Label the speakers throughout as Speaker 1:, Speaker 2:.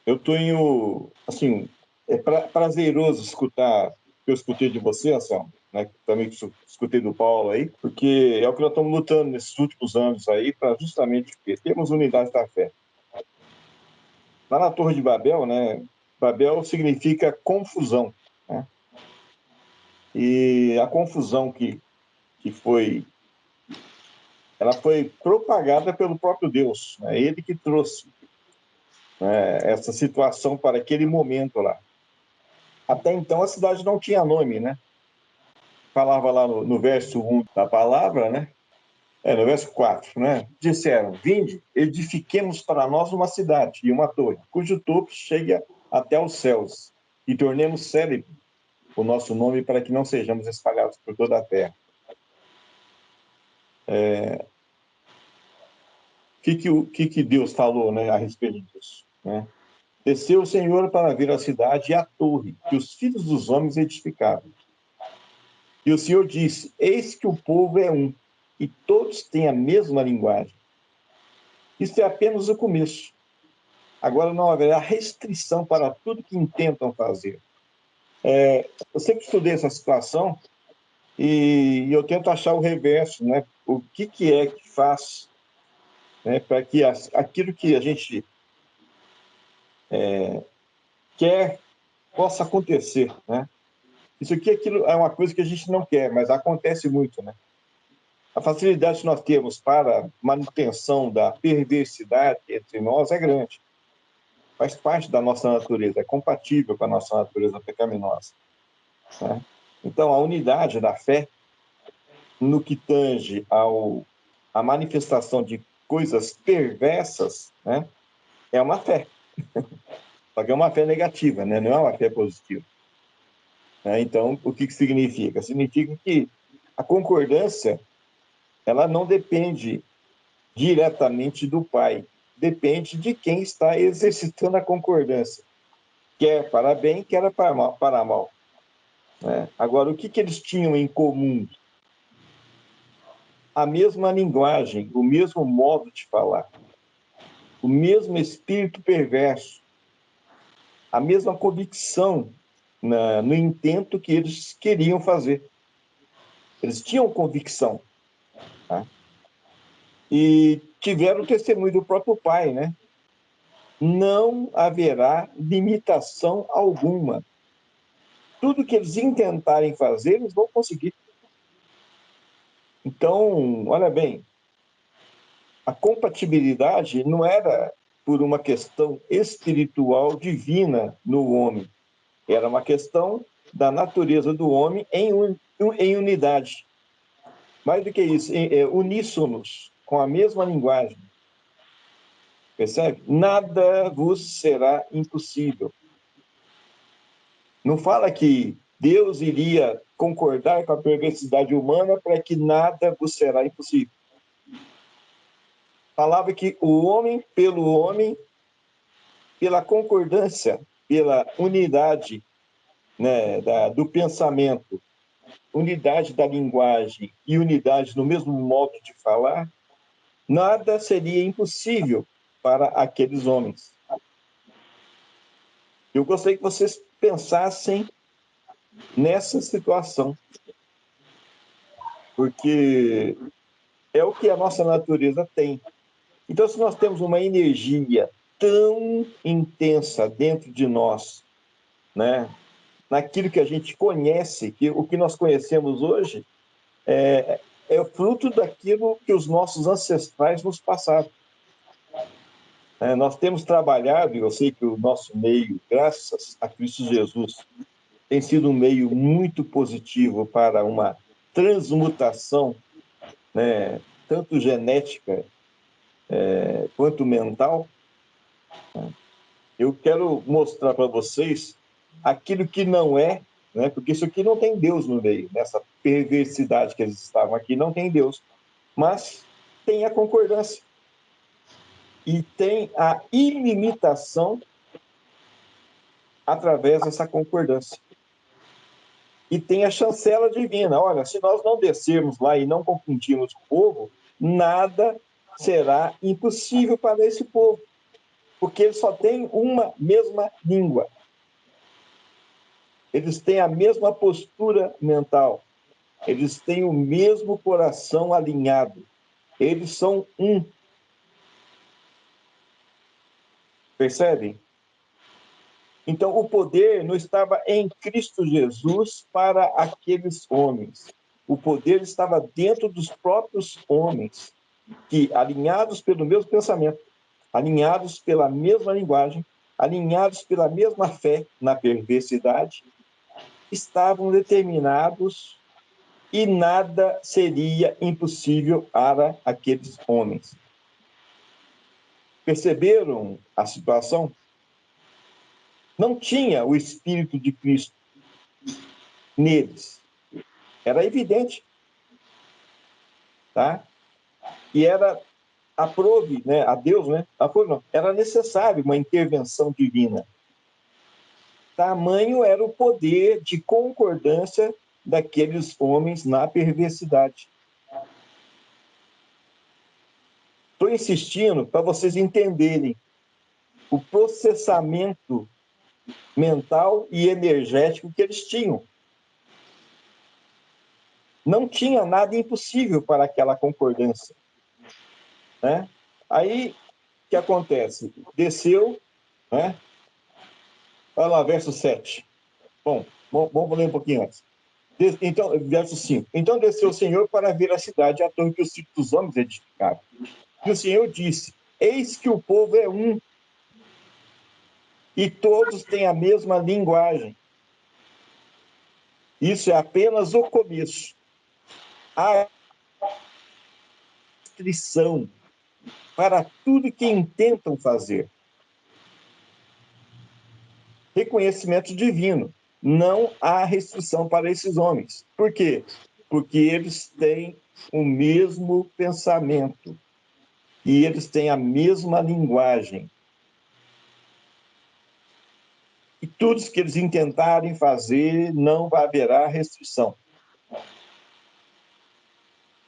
Speaker 1: Eu tenho, assim, prazeroso escutar o que eu escutei de você, Anselmo, né? Também que escutei do Paulo aí, porque é o que nós estamos lutando nesses últimos anos aí para justamente termos unidade da fé. Lá na Torre de Babel, né? Babel significa confusão, né? E a confusão que foi, ela foi propagada pelo próprio Deus, né? Ele que trouxe, né, essa situação para aquele momento lá. Até então a cidade não tinha nome, né? Falava lá no verso 1 da palavra, né? No verso 4, né? Disseram: Vinde, edifiquemos para nós uma cidade e uma torre, cujo topo chegue até os céus, e tornemos célebre o nosso nome para que não sejamos espalhados por toda a terra. O que Deus falou, né, a respeito disso? Né? Desceu o Senhor para ver a cidade e a torre que os filhos dos homens edificaram. E o Senhor disse: Eis que o povo é um, e todos têm a mesma linguagem. Isso é apenas o começo. Agora não haverá restrição para tudo que intentam fazer. Eu sempre estudei essa situação e eu tento achar o reverso, né? O que é que faz, né, para que aquilo que a gente quer possa acontecer, né? Isso aqui aquilo é uma coisa que a gente não quer, mas acontece muito, né? A facilidade que nós temos para manutenção da perversidade entre nós é grande. Faz parte da nossa natureza, é compatível com a nossa natureza pecaminosa, né? Então, a unidade da fé, no que tange à manifestação de coisas perversas, né, é uma fé. Só que é uma fé negativa, né? Não é uma fé positiva. Né? Então, o que significa? Significa que a concordância ela não depende diretamente do pai, depende de quem está exercitando a concordância, quer para bem, quer para mal. Para mal, né? Agora, o que eles tinham em comum? A mesma linguagem, o mesmo modo de falar, o mesmo espírito perverso, a mesma convicção no intento que eles queriam fazer. Eles tinham convicção, tá? E tiveram o testemunho do próprio pai, né? Não haverá limitação alguma. Tudo que eles intentarem fazer, eles vão conseguir. Então, olha bem, a compatibilidade não era por uma questão espiritual divina no homem, era uma questão da natureza do homem em unidade. Mais do que isso, uníssonos, com a mesma linguagem. Percebe? Nada vos será impossível. Não fala que Deus iria concordar com a perversidade humana para que nada vos será impossível. Falava que o homem, pela concordância, pela unidade, né, do pensamento, unidade da linguagem e unidade no mesmo modo de falar, nada seria impossível para aqueles homens. Eu gostaria que vocês pensassem nessa situação, porque é o que a nossa natureza tem. Então, se nós temos uma energia tão intensa dentro de nós, né, naquilo que a gente conhece, que o que nós conhecemos hoje é fruto daquilo que os nossos ancestrais nos passaram. Nós temos trabalhado, e eu sei que o nosso meio, graças a Cristo Jesus, tem sido um meio muito positivo para uma transmutação, né, tanto genética quanto mental. Eu quero mostrar para vocês aquilo que não é, né, porque isso aqui não tem Deus no meio, nessa perversidade que eles estavam aqui, não tem Deus, mas tem a concordância e tem a ilimitação através dessa concordância. E tem a chancela divina. Olha, se nós não descermos lá e não confundirmos o povo, nada será impossível para esse povo. porque eles só têm uma mesma língua. Eles têm a mesma postura mental. Eles têm o mesmo coração alinhado. Eles são um. Percebem? Então, o poder não estava em Cristo Jesus para aqueles homens. O poder estava dentro dos próprios homens, que, alinhados pelo mesmo pensamento, alinhados pela mesma linguagem, alinhados pela mesma fé na perversidade, estavam determinados e nada seria impossível para aqueles homens. Perceberam a situação? Não tinha o Espírito de Cristo neles. Era evidente. Tá? E era, aprove, né, a Deus, né? Aprove, não. Era necessário uma intervenção divina. Tamanho era o poder de concordância daqueles homens na perversidade. Estou insistindo para vocês entenderem o processamento mental e energético que eles tinham. Não tinha nada impossível para aquela concordância, né? Aí, o que acontece? Desceu, né? Olha lá, verso 7. Bom, vamos ler um pouquinho antes. Então, verso 5. Então desceu o Senhor para ver a cidade, a torre que os filhos dos homens edificaram. E o Senhor disse: Eis que o povo é um, e todos têm a mesma linguagem. Isso é apenas o começo. A restrição para tudo que intentam fazer. Reconhecimento divino. Não há restrição para esses homens. Por quê? Porque eles têm o mesmo pensamento. E eles têm a mesma linguagem. E tudo que eles intentarem fazer, não haverá restrição.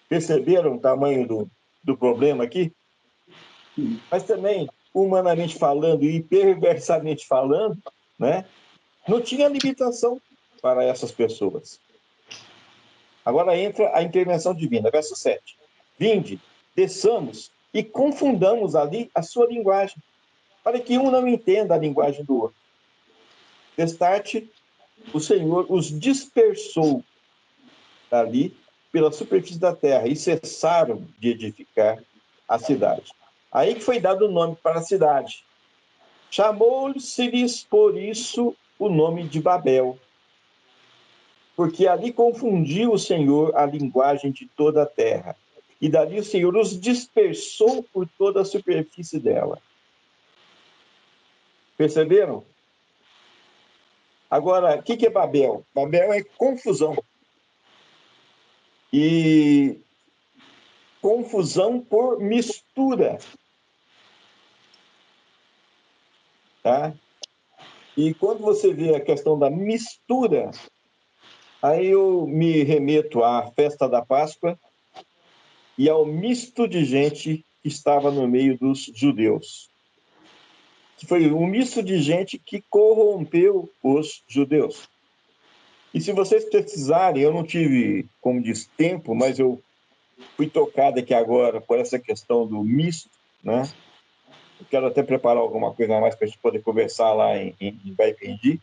Speaker 1: Perceberam o tamanho do problema aqui? Mas também, humanamente falando e perversamente falando, né, não tinha limitação para essas pessoas. Agora entra a intervenção divina, verso 7. Vinde, desçamos e confundamos ali a sua linguagem, para que um não entenda a linguagem do outro. Destarte, o Senhor os dispersou dali pela superfície da terra e cessaram de edificar a cidade. Aí que foi dado o nome para a cidade. Chamou-se-lhes por isso o nome de Babel, porque ali confundiu o Senhor a linguagem de toda a terra. E dali o Senhor os dispersou por toda a superfície dela. Perceberam? Agora, o que é Babel? Babel é confusão. E confusão por mistura. Tá? E quando você vê a questão da mistura, aí eu me remeto à festa da Páscoa e ao misto de gente que estava no meio dos judeus. Que foi um misto de gente que corrompeu os judeus. E se vocês precisarem, eu não tive, como diz, tempo, mas eu fui tocado aqui agora por essa questão do misto, né? Eu quero até preparar alguma coisa a mais para a gente poder conversar lá em Baipendi.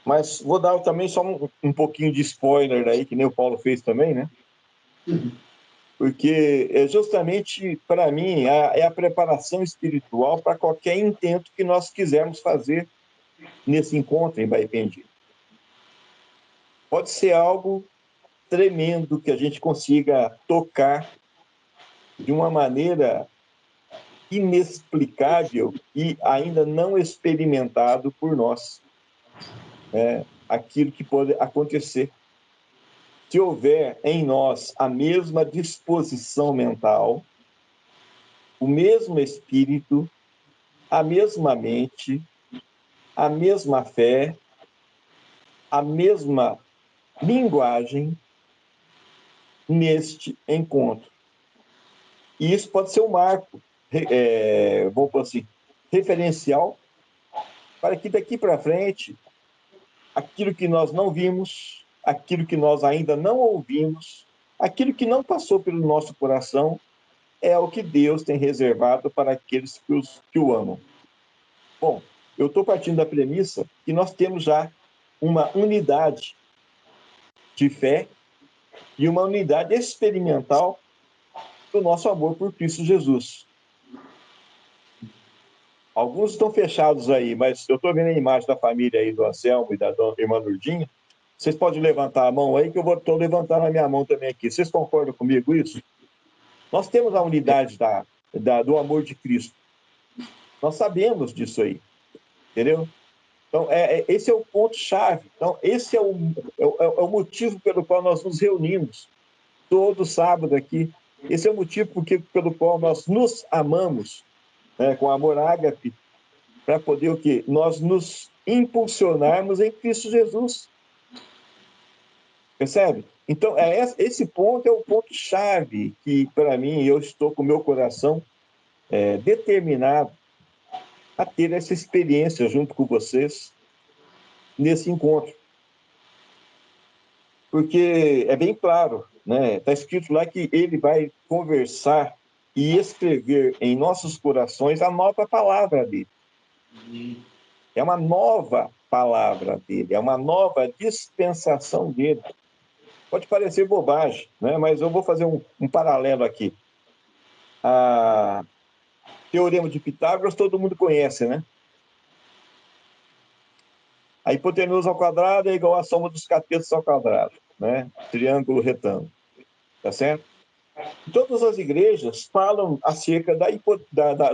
Speaker 1: Mas vou dar também só um pouquinho de spoiler aí, que nem o Paulo fez também, né? Porque é justamente, para mim, é a preparação espiritual para qualquer intento que nós quisermos fazer nesse encontro em Baipendi. Pode ser algo tremendo que a gente consiga tocar de uma maneira inexplicável e ainda não experimentado por nós, né? Aquilo que pode acontecer. Se houver em nós a mesma disposição mental, o mesmo espírito, a mesma mente, a mesma fé, a mesma linguagem neste encontro. E isso pode ser um marco, vou por assim, referencial para que daqui para frente, aquilo que nós não vimos, aquilo que nós ainda não ouvimos, aquilo que não passou pelo nosso coração, é o que Deus tem reservado para aqueles que o amam. Bom, eu estou partindo da premissa que nós temos já uma unidade de fé e uma unidade experimental do nosso amor por Cristo Jesus. Alguns estão fechados aí, mas eu estou vendo a imagem da família aí, do Anselmo e da irmã Lourdinha. Vocês podem levantar a mão aí, que eu estou levantando a minha mão também aqui. Vocês concordam comigo isso? Nós temos a unidade do amor de Cristo. Nós sabemos disso aí, entendeu? Então, esse é o ponto-chave. Então, esse é o motivo pelo qual nós nos reunimos todo sábado aqui. Esse é o motivo pelo qual nós nos amamos, né, com amor ágape, para poder o quê? Nós nos impulsionarmos em Cristo Jesus. Percebe? Então, esse ponto é o ponto-chave que, para mim, eu estou com o meu coração determinado a ter essa experiência junto com vocês nesse encontro. Porque é bem claro, né? Está escrito lá que ele vai conversar e escrever em nossos corações a nova palavra dele. É uma nova palavra dele, é uma nova dispensação dele. Pode parecer bobagem, né? Mas eu vou fazer um paralelo aqui. A Teorema de Pitágoras todo mundo conhece, né? A hipotenusa ao quadrado é igual à soma dos catetos ao quadrado, né? Triângulo retângulo, tá certo? Todas as igrejas falam acerca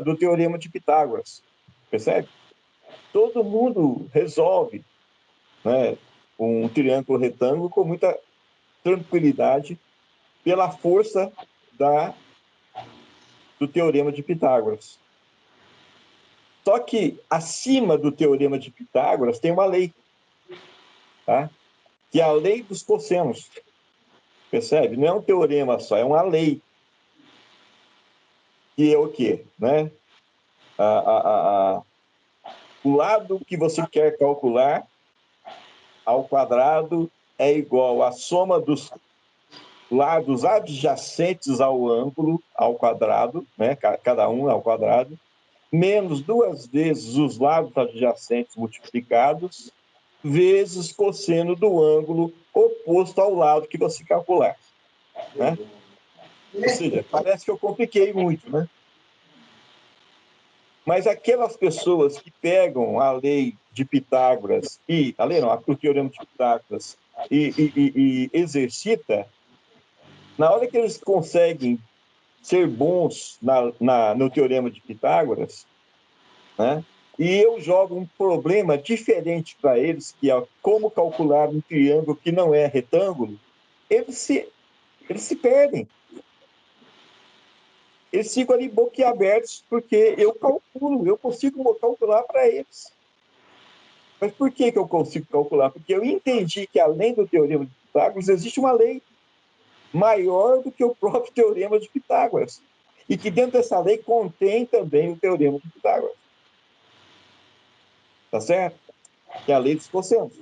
Speaker 1: do Teorema de Pitágoras, percebe? Todo mundo resolve, né, um triângulo retângulo com muita tranquilidade pela força do Teorema de Pitágoras. Só que acima do Teorema de Pitágoras tem uma lei, tá? Que é a lei dos cossenos. Percebe? Não é um teorema só, é uma lei. Que é o quê? Né? O lado que você quer calcular ao quadrado é igual à soma dos lados adjacentes ao ângulo ao quadrado, né? Cada um ao quadrado, menos 2 vezes os lados adjacentes multiplicados, vezes cosseno do ângulo oposto ao lado que você calcular. Né? Ou seja, parece que eu compliquei muito, né? Mas aquelas pessoas que pegam a lei de Pitágoras, o teorema de Pitágoras, e exercita, na hora que eles conseguem ser bons no teorema de Pitágoras, né? E eu jogo um problema diferente para eles, que é como calcular um triângulo que não é retângulo, eles se perdem. Eles ficam ali boquiabertos, porque eu consigo calcular para eles. Mas por que eu consigo calcular? Porque eu entendi que, além do teorema de Pitágoras, existe uma lei maior do que o próprio teorema de Pitágoras. E que dentro dessa lei contém também o teorema de Pitágoras. Tá certo? Que é a lei dos cossenos.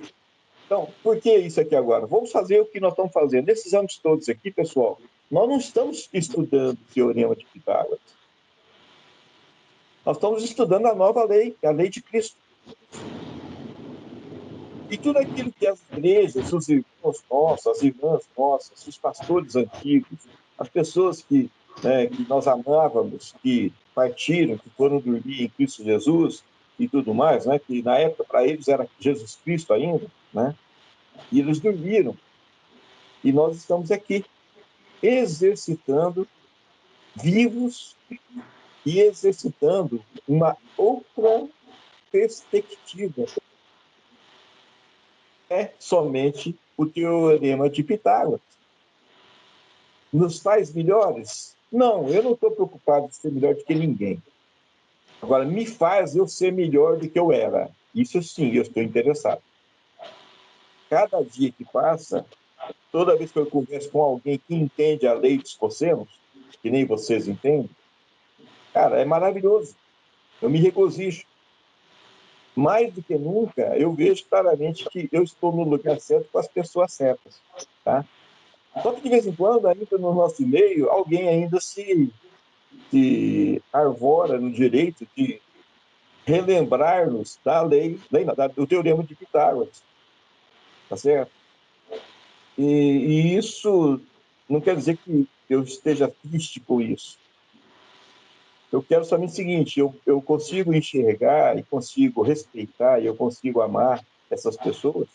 Speaker 1: Então, por que isso aqui agora? Vamos fazer o que nós estamos fazendo. Nesses anos todos aqui, pessoal, nós não estamos estudando o teorema de Pitágoras. Nós estamos estudando a nova lei, a lei de Cristo. E tudo aquilo que as igrejas, os irmãos nossos, as irmãs nossas, os pastores antigos, as pessoas que nós amávamos, que partiram, que foram dormir em Cristo Jesus e tudo mais, né? Que na época para eles era Jesus Cristo ainda, né? E eles dormiram. E nós estamos aqui exercitando, vivos e exercitando uma outra perspectiva. É somente o teorema de Pitágoras. Nos faz melhores? Não, eu não estou preocupado em ser melhor do que ninguém. Agora, me faz eu ser melhor do que eu era. Isso sim, eu estou interessado. Cada dia que passa, toda vez que eu converso com alguém que entende a lei dos cossenos, que nem vocês entendem, cara, é maravilhoso. Eu me regozijo. Mais do que nunca, eu vejo claramente que eu estou no lugar certo com as pessoas certas, tá? Só que, de vez em quando, ainda no nosso meio, alguém ainda se arvora no direito de relembrar-nos da lei não, do Teorema de Pitágoras, tá certo? E isso não quer dizer que eu esteja triste com isso. Eu quero somente o seguinte: eu consigo enxergar e consigo respeitar e eu consigo amar essas pessoas,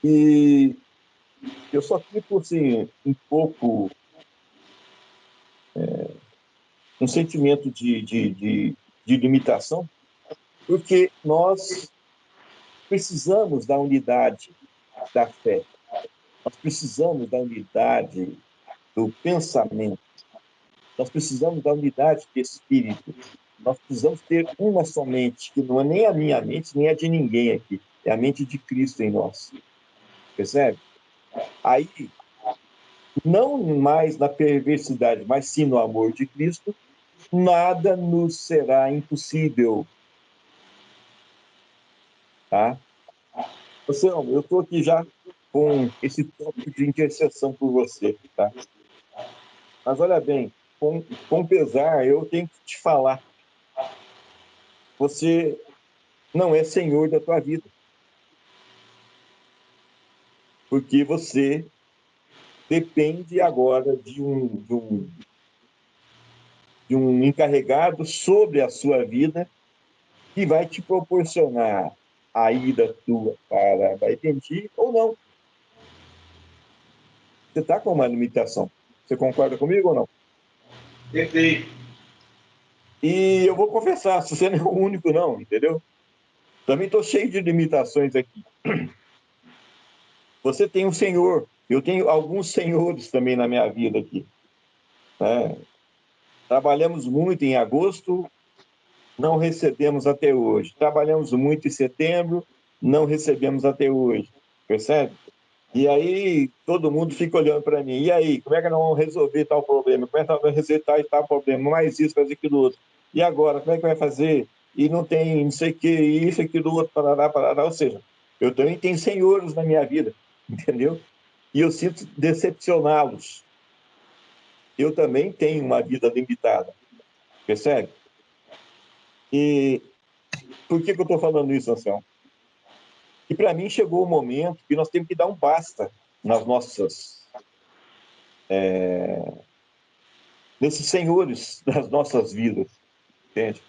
Speaker 1: e eu só fico assim, um pouco, um sentimento de limitação, porque nós precisamos da unidade da fé, nós precisamos da unidade do pensamento, nós precisamos da unidade de espírito, nós precisamos ter uma somente, que não é nem a minha mente, nem a de ninguém aqui, é a mente de Cristo em nós, percebe? Aí, não mais na perversidade, mas sim no amor de Cristo, nada nos será impossível, tá? Você, eu estou aqui já com esse tópico de intercessão por você, tá? Mas olha bem, com pesar, eu tenho que te falar, você não é senhor da tua vida, porque você depende agora de um encarregado sobre a sua vida que vai te proporcionar a ida tua para Baipendi ou não. Você está com uma limitação. Você concorda comigo ou não?
Speaker 2: Perfeito.
Speaker 1: E eu vou confessar, você não é o único não, entendeu? Também estou cheio de limitações aqui. Você tem um senhor, eu tenho alguns senhores também na minha vida aqui, né? Trabalhamos muito em agosto, não recebemos até hoje. Trabalhamos muito em setembro, não recebemos até hoje. Percebe? E aí todo mundo fica olhando para mim. E aí, como é que nós vamos resolver tal problema? Como é que nós vamos resolver tal problema? Mais isso, mais aquilo outro. E agora, como é que vai fazer? E não tem não sei o que, isso, aquilo outro, parará, parará. Ou seja, eu também tenho senhores na minha vida, entendeu? E eu sinto decepcioná-los. Eu também tenho uma vida limitada, percebe? E por que eu estou falando isso, Anselmo? E para mim chegou o momento que nós temos que dar um basta nas nossas, nesses senhores das nossas vidas, entende?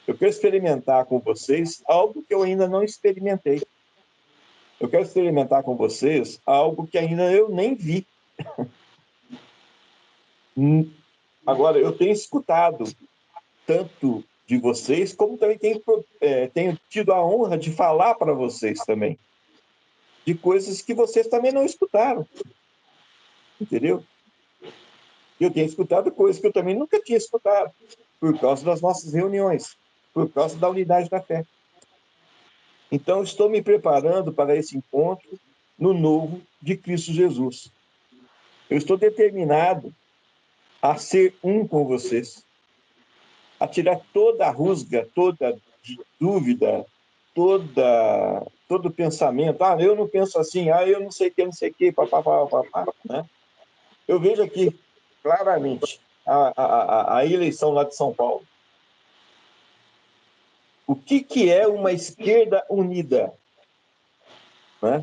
Speaker 1: Eu quero experimentar com vocês algo que eu ainda não experimentei. Eu quero experimentar com vocês algo que ainda eu nem vi. Agora, eu tenho escutado tanto de vocês, como também tenho tido a honra de falar para vocês também, de coisas que vocês também não escutaram, entendeu? Eu tenho escutado coisas que eu também nunca tinha escutado, por causa das nossas reuniões, por causa da unidade da fé. Então, estou me preparando para esse encontro no novo de Cristo Jesus. Eu estou determinado a ser um com vocês, a tirar toda a rusga, toda dúvida, todo pensamento. Ah, eu não penso assim, ah, eu não sei o que, não sei o que, papapá, papapá, né? Eu vejo aqui claramente a eleição lá de São Paulo. O que é uma esquerda unida? Né?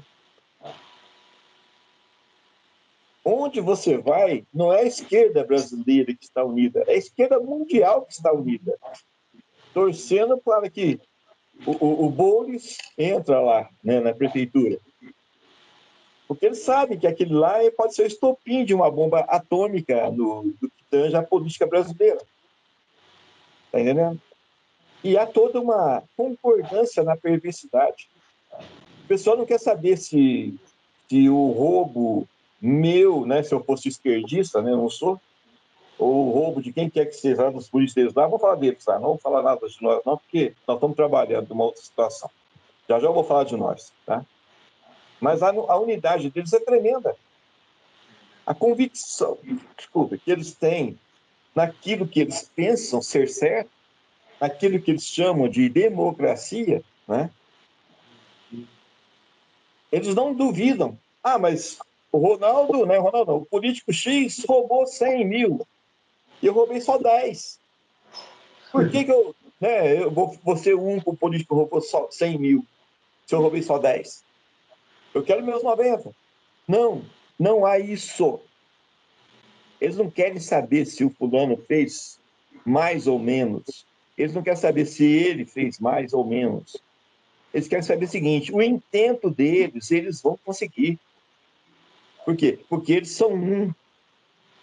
Speaker 1: Onde você vai, não é a esquerda brasileira que está unida, é a esquerda mundial que está unida, torcendo para que o Boulos entra lá, né, na prefeitura. Porque ele sabe que aquele lá pode ser o estopim de uma bomba atômica do que tange a política brasileira. Está entendendo? E há toda uma concordância na perversidade. O pessoal não quer saber se o roubo meu, né, se eu fosse esquerdista, né, eu não sou, ou o roubo de quem quer que seja dos polícias lá, vou falar deles, tá? Não vou falar nada de nós, não, porque nós estamos trabalhando numa outra situação. Já já eu vou falar de nós, tá? Mas a unidade deles é tremenda. A convicção, desculpa, que eles têm naquilo que eles pensam ser certo, aquilo que eles chamam de democracia, né? Eles não duvidam. Ah, mas o Ronaldo, né? Ronaldo, não, o político X roubou 100 mil e eu roubei só 10. Por que eu, né, eu vou ser o único político que roubou só 100 mil se eu roubei só 10? Eu quero meus 90. Não, não há isso. Eles não querem saber se o fulano fez mais ou menos. Eles não querem saber se ele fez mais ou menos. Eles querem saber o seguinte: o intento deles, eles vão conseguir. Por quê? Porque eles são um.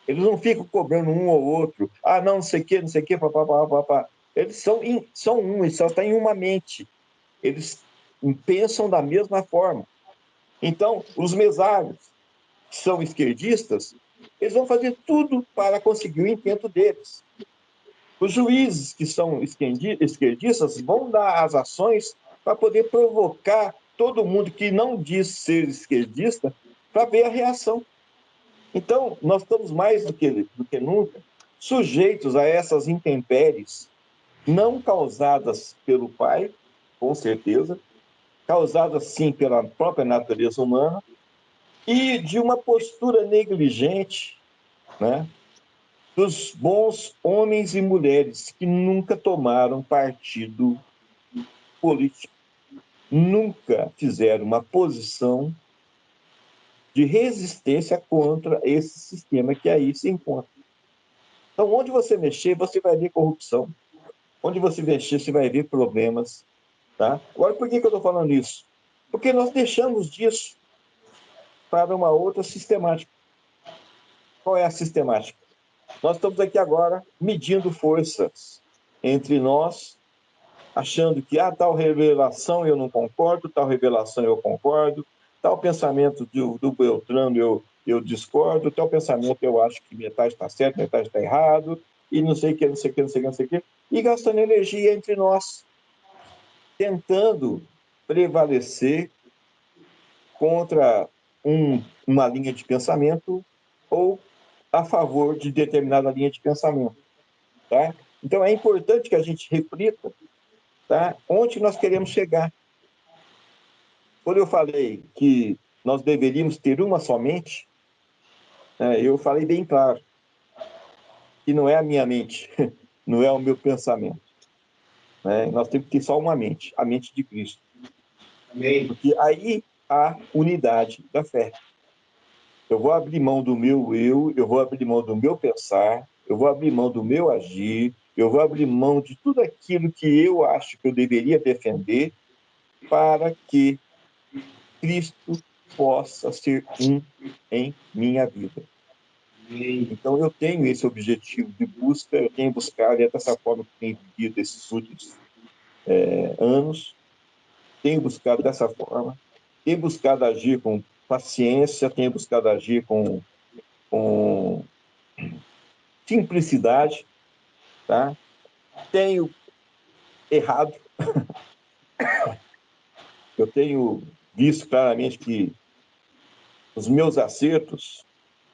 Speaker 1: Eles não ficam cobrando um ou outro. Ah, não sei o quê, não sei o quê, papapá, papapá. Eles são um, eles só têm uma mente. Eles pensam da mesma forma. Então, os mesários, que são esquerdistas, eles vão fazer tudo para conseguir o intento deles. Os juízes, que são esquerdistas, vão dar as ações para poder provocar todo mundo que não diz ser esquerdista para ver a reação. Então, nós estamos mais do que nunca sujeitos a essas intempéries, não causadas pelo Pai, com certeza, causadas sim pela própria natureza humana, e de uma postura negligente, né, dos bons homens e mulheres que nunca tomaram partido político, nunca fizeram uma posição de resistência contra esse sistema que aí se encontra. Então, onde você mexer, você vai ver corrupção. Onde você mexer, você vai ver problemas. Tá? Agora, por que eu estou falando isso? Porque nós deixamos disso para uma outra sistemática. Qual é a sistemática? Nós estamos aqui agora medindo forças entre nós, achando que tal revelação eu não concordo, tal revelação eu concordo, tal pensamento do Beltrano eu discordo, tal pensamento eu acho que metade está certo, metade está errado, e não sei o que, não sei o que, não sei o que, não sei o que, e gastando energia entre nós, tentando prevalecer contra uma linha de pensamento ou a favor de determinada linha de pensamento. Tá? Então, é importante que a gente reflita, tá, onde nós queremos chegar. Quando eu falei que nós deveríamos ter uma somente, né, eu falei bem claro que não é a minha mente, não é o meu pensamento. Né? Nós temos que ter só uma mente, a mente de Cristo.
Speaker 2: Amém.
Speaker 1: Porque aí há unidade da fé. Eu vou abrir mão do meu eu vou abrir mão do meu pensar, eu vou abrir mão do meu agir, eu vou abrir mão de tudo aquilo que eu acho que eu deveria defender para que Cristo possa ser um em minha vida.
Speaker 2: Amém.
Speaker 1: Então, eu tenho esse objetivo de busca, eu tenho buscado, e é dessa forma que tenho vivido esses últimos anos, tenho buscado dessa forma, tenho buscado agir com paciência, tenho buscado agir com simplicidade, tá? Tenho errado, eu tenho visto claramente que os meus acertos,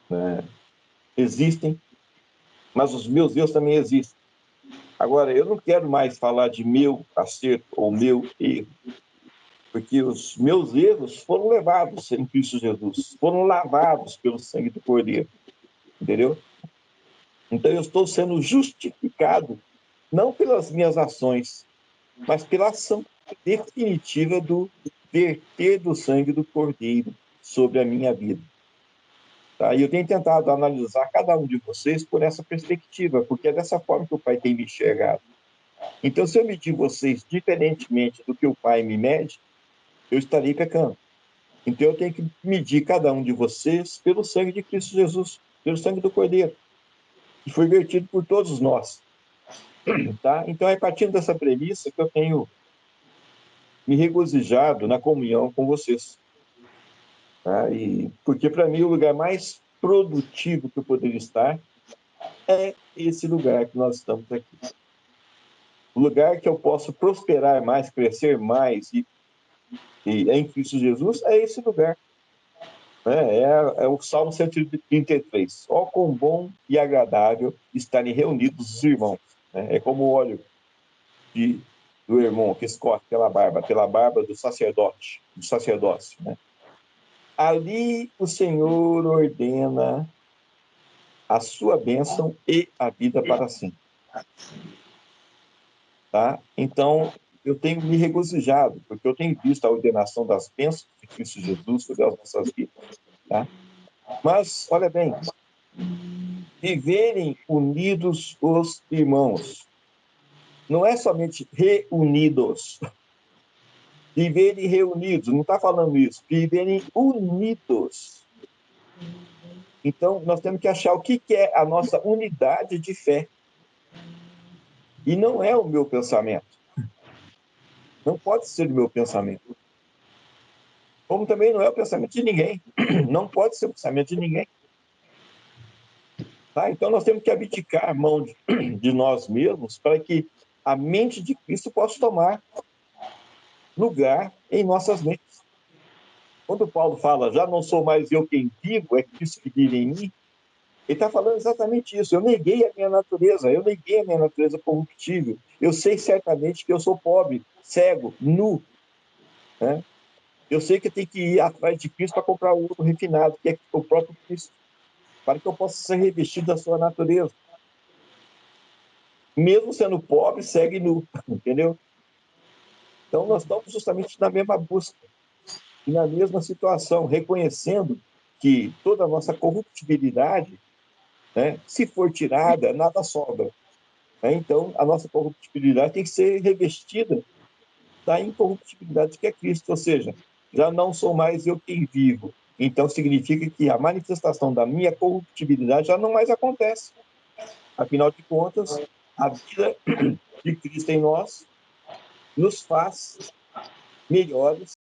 Speaker 1: né, existem, mas os meus erros também existem. Agora, eu não quero mais falar de meu acerto ou meu erro, porque os meus erros foram levados em Cristo Jesus, foram lavados pelo sangue do Cordeiro, entendeu? Então, eu estou sendo justificado, não pelas minhas ações, mas pela ação definitiva do verter do sangue do Cordeiro sobre a minha vida. Tá? E eu tenho tentado analisar cada um de vocês por essa perspectiva, porque é dessa forma que o Pai tem me enxergado. Então, se eu medir vocês diferentemente do que o Pai me mede, eu estarei pecando. Então, eu tenho que medir cada um de vocês pelo sangue de Cristo Jesus, pelo sangue do Cordeiro, que foi vertido por todos nós. Tá? Então, é partindo dessa premissa que eu tenho me regozijado na comunhão com vocês. Tá? Porque, para mim, o lugar mais produtivo que eu poderia estar é esse lugar que nós estamos aqui. O lugar que eu posso prosperar mais, crescer mais e em Cristo Jesus é esse lugar. Né? É o Salmo 133. Ó, quão bom e agradável estarem reunidos os irmãos. Né? É como o óleo. do irmão que escorre pela barba do sacerdócio, né? Ali o Senhor ordena a sua bênção e a vida para sempre. Tá? Então, eu tenho me regozijado, porque eu tenho visto a ordenação das bênçãos de Cristo Jesus sobre as nossas vidas. Tá? Mas, olha bem, viverem unidos os irmãos, não é somente reunidos, viverem reunidos, não está falando isso, viverem unidos. Então, nós temos que achar o que é a nossa unidade de fé. E não é o meu pensamento. Não pode ser o meu pensamento. Como também não é o pensamento de ninguém. Não pode ser o pensamento de ninguém. Tá? Então, nós temos que abdicar a mão de nós mesmos para que a mente de Cristo possa tomar lugar em nossas mentes. Quando Paulo fala, já não sou mais eu quem vivo, é Cristo que vive em mim, ele está falando exatamente isso. Eu neguei a minha natureza corruptível. Eu sei certamente que eu sou pobre, cego, nu. Né? Eu sei que eu tenho que ir atrás de Cristo para comprar o ouro refinado, que é o próprio Cristo, para que eu possa ser revestido da sua natureza. Mesmo sendo pobre, cego e nu. Entendeu? Então, nós estamos justamente na mesma busca e na mesma situação, reconhecendo que toda a nossa corruptibilidade, né, se for tirada, nada sobra. Então, a nossa corruptibilidade tem que ser revestida da incorruptibilidade que é Cristo, ou seja, já não sou mais eu quem vivo. Então, significa que a manifestação da minha corruptibilidade já não mais acontece. Afinal de contas, a vida de Cristo em nós nos faz melhores